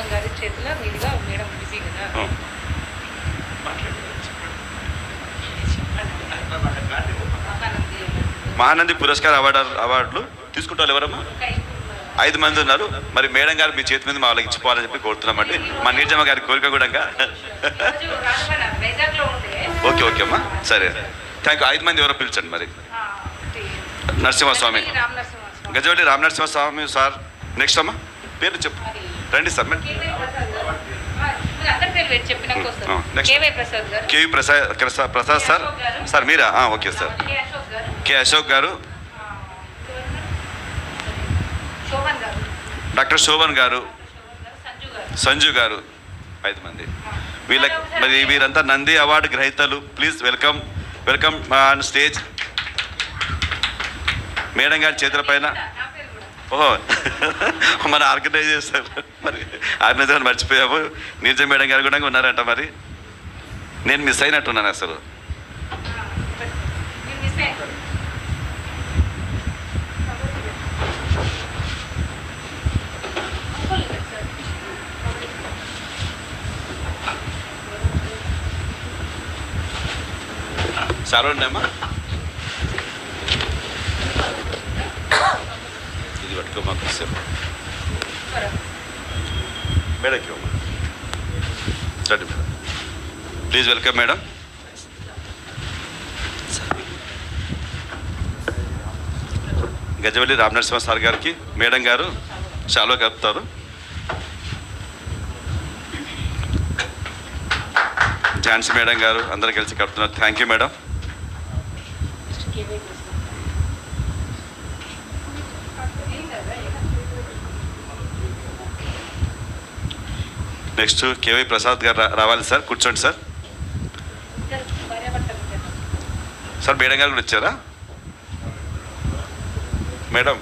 శోభన్ గారి చేతిలో మీదుగా మేడం బిజీ కదా. మహానంది పురస్కార అవార్డులు తీసుకుంటారు ఎవరమ్మా? 5 మంది ఉన్నారు. మరి మేడం గారు మీ చేతి మీద మా వాళ్ళకి ఇచ్చిపోవాలని చెప్పి కోరుతున్నామండి. మా నీర్జమ్మ గారి కోరిక కూడా. ఓకే ఓకే అమ్మా, సరే థ్యాంక్ యూ. 5 మంది ఎవరో పిలిచండి. మరి నరసింహస్వామి, గజవల్లి రామనరసింహస్వామి సార్. నెక్స్ట్ అమ్మా పేరు చెప్పు, రండి sir. KV Prasad sir. Sir మీరా? Okay sir. కే అశోక్ గారు, డాక్టర్ శోభన్ గారు, సంజు గారు. 5 మంది. మరి వీరంతా నంది అవార్డు గ్రహీతలు. Please welcome welcome on stage. Madam గారి చేతుల పైన. ఓహో మన ఆర్గనైజ్ చేస్తారు. మరి ఆర్గనైజర్ మర్చిపోయాము. నీరజ మేడం గారు కూడా ఉన్నారంట. మరి నేను మిస్ అయినట్టున్నాను అసలు. సార్ ఉండమ్మా, ఇది పట్టుకో మాకు సేపు. మేడంకి అమ్మా రండి madam. Please welcome madam. Gajavalli Ramanarasimha sir గారికి మేడం గారు చాలా కలుపుతారు. ఝాన్సీ మేడం గారు అందరూ కలిసి కలుపుతున్నారు. Thank you madam. Next KY Prasad గారు రావాలి సార్. కూర్చోండి సార్. సార్ మేడం గారు కూడా వచ్చారా? మేడం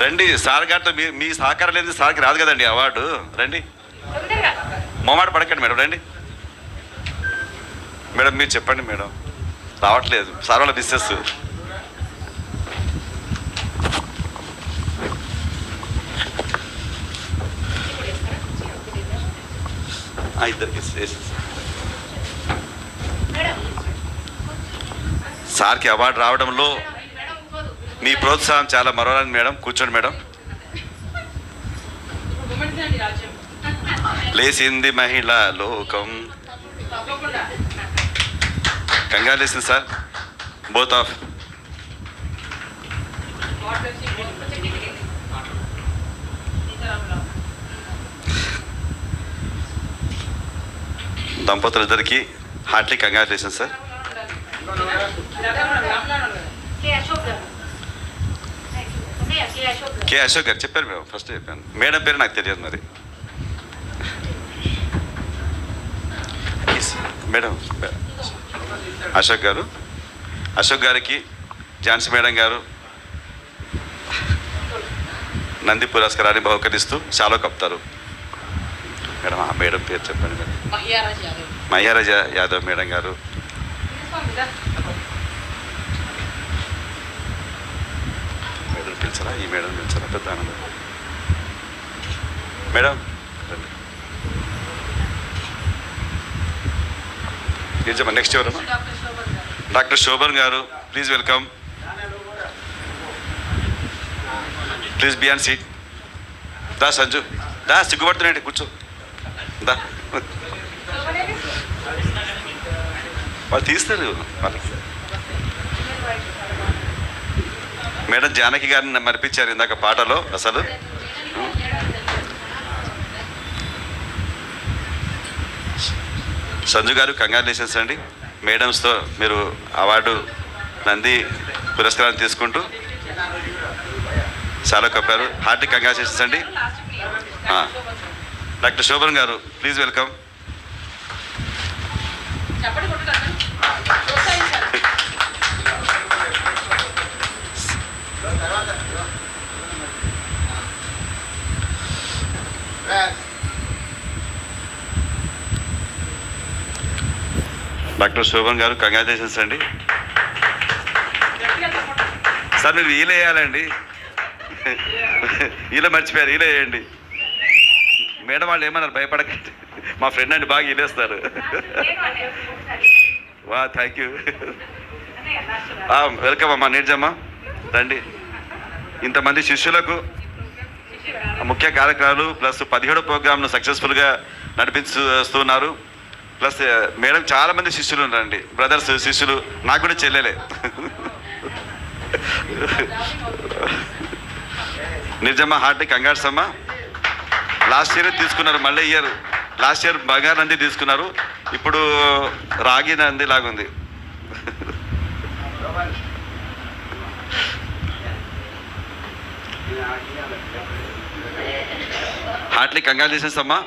రండి. సార్ గారితో మీ సహకారం లేదు, సార్కి రాదు కదండి అవార్డు. రండి, మొమాట పడకండి మేడం. రండి మేడం, మీరు చెప్పండి మేడం. రావట్లేదు సార్ వాళ్ళ బిజినెస్. ఇద్దరికి సార్కి అవార్డు రావడంలో మీ ప్రోత్సాహం చాలా మరోరాని మేడం. కూర్చోండి మేడం. లేచింది మహిళా లోకం. Congratulation sir, both of. దంపతులిద్దరికి heartly congratulation sir. K Ashok గారు చెప్పారు మేడం, ఫస్ట్ చెప్పాను. మేడం పేరు నాకు తెలియదు మరి. మేడం అశోక్ గారు, అశోక్ గారికి ఝాన్సీ మేడం గారు నంది పురస్కారాన్ని బహుకరిస్తూ చాలా కప్తారు. మేడం ఆ మేడం పేరు చెప్పండి మేడం. మయ్యారాజా యాదవ్ మేడం గారు. మేడం పిలిచారా? ఈ మేడం పిలిచారా? పెద్ద ఆనందం. మేడం నిజమా. నెక్స్ట్ ఎవరమ్మా? డాక్టర్ శోభన్ గారు. Please welcome. Please be on seat. దా సంజు, దా. సిగ్గుపడుతున్నాయండి, కూర్చో. దా, వాళ్ళు తీస్తారు వాళ్ళకి. మేడం జానకి గారిని మరిపించారు ఇందాక పాటలో. అసలు సంజు గారు కంగ్రాచులేషన్స్ అండి. మేడమ్స్తో మీరు అవార్డు నంది పురస్కారాన్ని తీసుకుంటూ చాలా కప్పారు. హార్టీ కంగ్రాచులేషన్స్ అండి. డాక్టర్ శోభన్ గారు ప్లీజ్ వెల్కమ్. డాక్టర్ శోభన్ గారు కంగ్రాచులేషన్స్ అండి. సార్ మీరు ఈల వేయాలండి, ఈల మర్చిపోయారు, ఈల వేయండి. మేడం వాళ్ళు ఏమన్నారు, భయపడకండి, మా ఫ్రెండ్ అండి బాగా ఇనేస్తారు. వా థ్యాంక్ యూ. వెల్కమ్ అమ్మా, నీర్జమ్మ రండి. ఇంతమంది శిష్యులకు ముఖ్య కార్యక్రమాలు ప్లస్ 17 ప్రోగ్రామ్ను సక్సెస్ఫుల్గా నడిపిస్తున్నారు. ప్లస్ మేడం చాలామంది శిష్యులు ఉన్నారండి, బ్రదర్స్ శిష్యులు, నాకు కూడా చెల్లెలే. నిజమ్మా హార్ట్ని కంగాట్స్ అమ్మా. లాస్ట్ ఇయర్ తీసుకున్నారు, మళ్ళీ లాస్ట్ ఇయర్ బంగారు నంది తీసుకున్నారు, ఇప్పుడు రాగి నంది లాగుంది. హార్ట్లీ కంగ్రాచులేషన్స్ అమ్మా.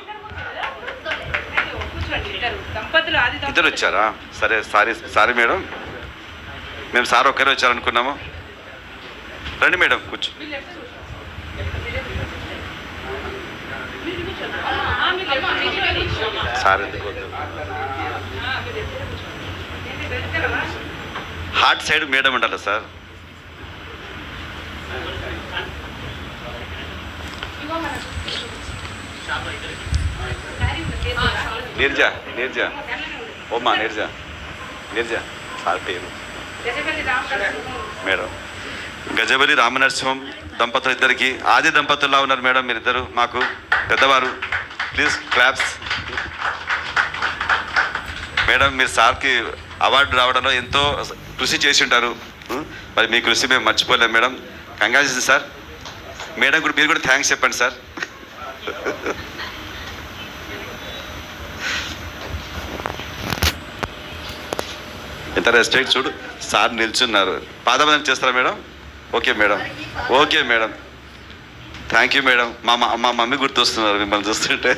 ఇద్దరు వచ్చారా? సరే, సారీ మేడం, మేము సార్ ఒక్కరే వచ్చారనుకున్నాము. రండి మేడం, కూర్చో. సార్ హార్ట్ సైడ్ మేడం ఉండాలి సార్. నీర్జా ఓమ్మా, నీర్జా సార్ పేరు మేడం. గజబలి రామనరసింహం దంపతులు ఇద్దరికి ఆది దంపతుల్లా ఉన్నారు మేడం మీరిద్దరు, మాకు పెద్దవారు. Please claps. మేడం మీరు సార్కి అవార్డు రావడంలో ఎంతో కృషి చేసి ఉంటారు, మరి మీ కృషి మేము మర్చిపోలేము మేడం. Congratulation sir. మేడం కూడా మీరు కూడా థ్యాంక్స్ చెప్పండి సార్. ఎంత రెస్పెక్ట్ చూడు, సార్ నిల్చున్నారు. పాదవందనం చేస్తారా madam? Okay madam, okay madam, thank you madam. మా మమ్మీ గుర్తొస్తున్నారు మిమ్మల్ని చూస్తుంటే.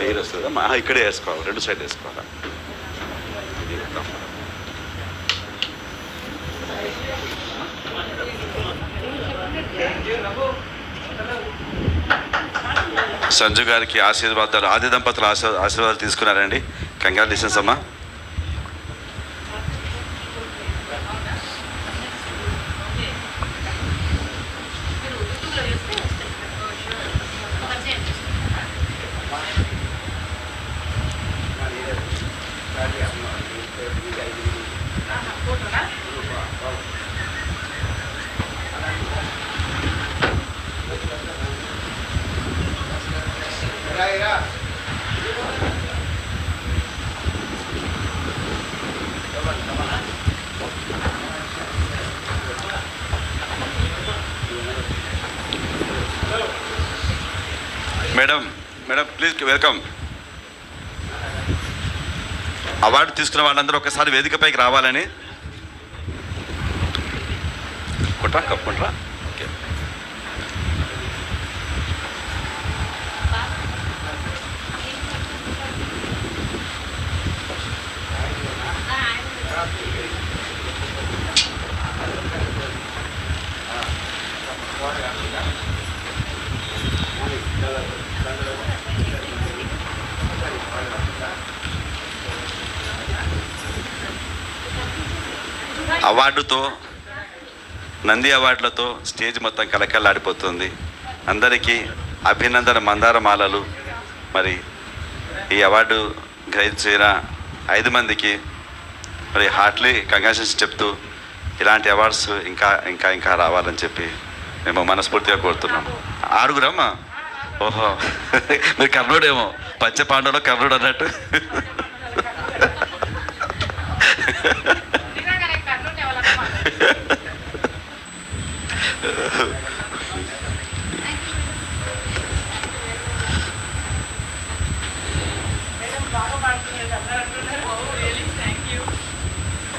ఏది వస్తుందమ్మా? ఇక్కడే వేసుకోవాలి, 2 సైడ్ వేసుకోవాలా? సంజు గారికి ఆశీర్వాదాలు, ఆది దంపతులు ఆశీర్వాదాలు తీసుకున్నారండి. కంగ్రాచులేషన్స్ అమ్మా. Madam please welcome. అవార్డు తీసుకున్న వాళ్ళందరూ ఒకసారి వేదికపైకి రావాలని. కొట్రా కప్పుకుంట్రా. ఓకే. అవార్డుతో, నంది అవార్డులతో స్టేజ్ మొత్తం కలకల్లాడిపోతుంది. అందరికీ అభినందన మందారమాలలు. మరి ఈ అవార్డు గ్రహించిన 5 మందికి మరి హార్ట్లీ కంగ్రాచులేషన్స్ చెప్తూ ఇలాంటి అవార్డ్స్ ఇంకా ఇంకా ఇంకా రావాలని చెప్పి మేము మనస్ఫూర్తిగా కోరుతున్నాము. 6గురమ్మా? ఓహో, మీరు కర్ణుడేమో, పంచపాండవులో కర్ణుడు అన్నట్టు.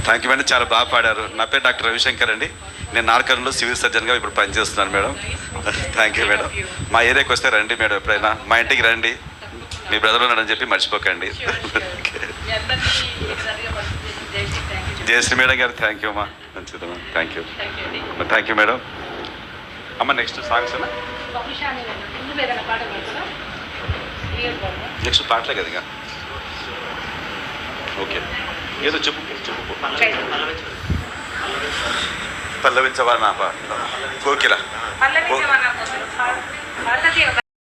థ్యాంక్ యూ మేడం, చాలా బాగా పాడారు. నా పేరు డాక్టర్ రవిశంకర్ అండి, నేను నార్కర్నూలులో సివిల్ సర్జన్గా ఇప్పుడు పనిచేస్తున్నాను మేడం. Thank you madam. మా ఏరియాకి వస్తే రండి మేడం, ఎప్పుడైనా మా ఇంటికి రండి, మీ బ్రదర్ ఉన్నాడని చెప్పి మర్చిపోకండి. జయశ్రీ మేడం గారు థ్యాంక్ యూ అమ్మా, మంచిదమ్మా, థ్యాంక్ యూ మేడం. అమ్మ నెక్స్ట్ సాంగ్స్ అన్నా? క్లియర్ బాగుందా? నెక్స్ట్ పాటలే కదా ఇక. ఓకే, ఏదో చెప్పు చైతన్య. పల్లవించవా నా కోకిల. పల్లవి